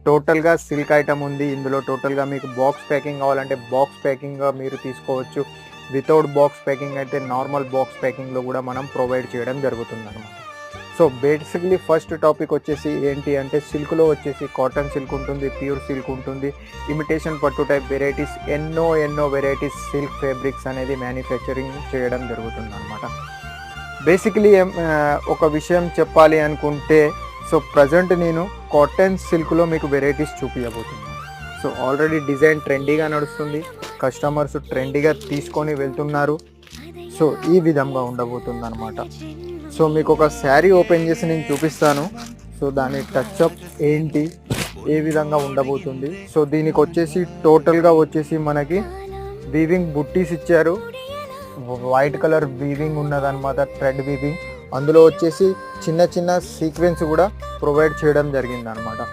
టోటల్గా silk item ఉంది. ఇందులో టోటల్గా మీకు బాక్స్ ప్యాకింగ్ కావాలంటే బాక్స్ ప్యాకింగ్గా మీరు తీసుకోవచ్చు. వితౌట్ బాక్స్ ప్యాకింగ్ అయితే నార్మల్ బాక్స్ ప్యాకింగ్లో కూడా మనం ప్రొవైడ్ చేయడం జరుగుతుందన్నమాట. సో బేసిక్లీ ఫస్ట్ టాపిక్ వచ్చేసి ఏంటి అంటే సిల్క్లో వచ్చేసి కాటన్ సిల్క్ ఉంటుంది, ప్యూర్ సిల్క్ ఉంటుంది, ఇమిటేషన్ పట్టు టైప్ వెరైటీస్, ఎన్నో వెరైటీస్ సిల్క్ ఫ్యాబ్రిక్స్ అనేది మ్యానుఫ్యాక్చరింగ్ చేయడం జరుగుతుంది అనమాట. బేసిక్లీ ఒక విషయం చెప్పాలి అనుకుంటే, సో ప్రజెంట్ నేను కాటన్ సిల్క్లో మీకు వెరైటీస్ చూపించబోతున్నాను. సో ఆల్రెడీ డిజైన్ ట్రెండీగా నడుస్తుంది, కస్టమర్స్ ట్రెండీగా తీసుకొని వెళ్తున్నారు. సో ఈ విధంగా ఉండబోతుంది అనమాట. సో మీకు ఒక శారీ ఓపెన్ చేసి నేను చూపిస్తాను. సో దాని టచ్అప్ ఏంటి, ఏ విధంగా ఉండబోతుంది. సో దీనికి వచ్చేసి టోటల్గా వచ్చేసి మనకి వీవింగ్ బుట్టీస్ ఇచ్చారు, వైట్ కలర్ వీవింగ్ ఉన్నదన్నమాట, థ్రెడ్ వీవింగ్. అందులో వచ్చేసి చిన్న సీక్వెన్స్ కూడా ప్రొవైడ్ చేయడం జరిగింది అనమాట.